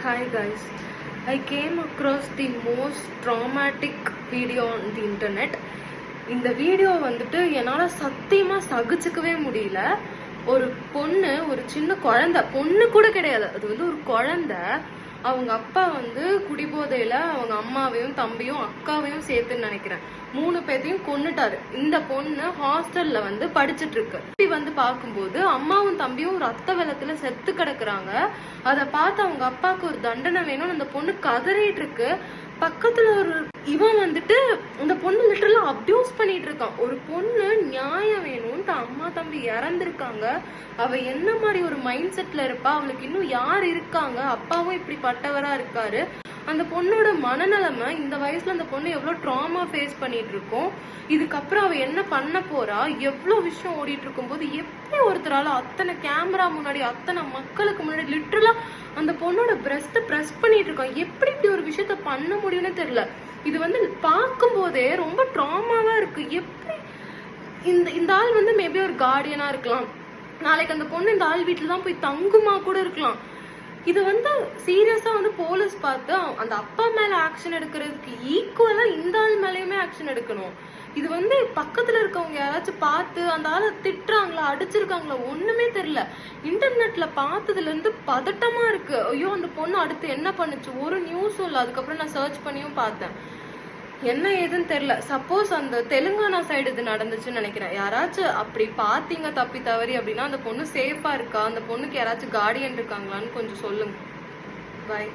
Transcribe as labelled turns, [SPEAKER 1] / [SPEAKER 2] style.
[SPEAKER 1] Hi guys, I came across the most traumatic video on the internet. இந்த video வந்துட்டு என்னால் சத்தியமாக சகிச்சுக்கவே முடியல. ஒரு பொண்ணு, ஒரு சின்ன குழந்தை, பொண்ணு கூட கிடையாது, அது வந்து ஒரு குழந்தை. அவங்க அப்பா வந்து குடிபோதையில அவங்க அம்மாவையும் தம்பியும் அக்காவையும் சேர்த்துன்னு நினைக்கிறேன் 3 பேத்தையும் கொன்னுட்டாரு. இந்த பொண்ணு ஹாஸ்டல்ல வந்து படிச்சுட்டு இருக்கு. வந்து பார்க்கும்போது அம்மாவும் தம்பியும் ரத்த வெள்ளத்துல செத்து கிடக்குறாங்க. அதை பார்த்து அவங்க அப்பாவுக்கு ஒரு தண்டனை வேணும்னு அந்த பொண்ணு கதறிட்டு இருக்கு. பக்கத்துல ஒரு இவன் வந்துட்டு இந்த பொண்ணு லிட்டரலா அப்யூஸ் பண்ணிட்டு இருக்கான். ஒரு பொண்ணு நியாயம் வேணும்ட்டு அம்மா தம்பி இறந்துருக்காங்க. அவ என்ன மாதிரி ஒரு மைண்ட் செட்ல இருப்பா, அவளுக்கு இன்னும் யார் இருக்காங்க, அப்பாவும் இப்படி பட்டவரா இருக்காரு. அந்த பொண்ணோட மனநிலைமை, இந்த வயசுல அந்த பொண்ணு எவ்வளவு ட்ராமா ஃபேஸ் பண்ணிட்டு இருக்கோம். இதுக்கப்புறம் அவ என்ன பண்ண போறா, எவ்வளவு விஷயம் ஓடிட்டு இருக்கும் போது எப்படி ஒருத்தரால அத்தனை கேமரா முன்னாடி அத்தனை மக்களுக்கு முன்னாடி லிட்டரலா அந்த பொண்ணோட பிரஸ்ட் பிரஸ் பண்ணிட்டு இருக்கான். எப்படி இப்படி ஒரு விஷயத்த பண்ண முடியும்னு தெரியல. இது வந்து பார்க்கும் போதே ரொம்ப ட்ராமாவா இருக்கு. எப்படி இந்த ஆள் வந்து மேபி ஒரு கார்டியனா இருக்கலாம், நாளைக்கு அந்த பொண்ணு இந்த ஆள் வீட்டுல தான் போய் தங்குமா கூட இருக்கலாம். இது வந்து சீரியஸா வந்து போலீஸ் பார்த்து அந்த அப்பா மேல ஆக்ஷன் எடுக்கிறதுக்கு ஈக்குவலா இந்த ஆள் மேலயுமே ஆக்ஷன் எடுக்கணும். இது வந்து பக்கத்துல இருக்கவங்க யாராச்சும் பார்த்து அந்த ஆளை திட்டுறாங்களா, அடிச்சிருக்காங்களா, ஒண்ணுமே தெரியல. இன்டர்நெட்ல பார்த்ததுல இருந்து பதட்டமா இருக்கு. ஐயோ அந்த பொண்ணு அடுத்து என்ன பண்ணுச்சு, ஒரு நியூஸும் இல்லை. அதுக்கப்புறம் நான் சர்ச் பண்ணியும் பார்த்தேன், என்ன ஏதுன்னு தெரியல. சப்போஸ் அந்த தெலுங்கானா சைடு இது நடந்துச்சுன்னு நினைக்கிறேன். யாராச்சும் அப்படி பாத்தீங்க தப்பி தவறி அப்படின்னா அந்த பொண்ணு சேஃபா இருக்கா, அந்த பொண்ணுக்கு யாராச்சும் கார்டியன் இருக்காங்களான்னு கொஞ்சம் சொல்லுங்க. பாய்.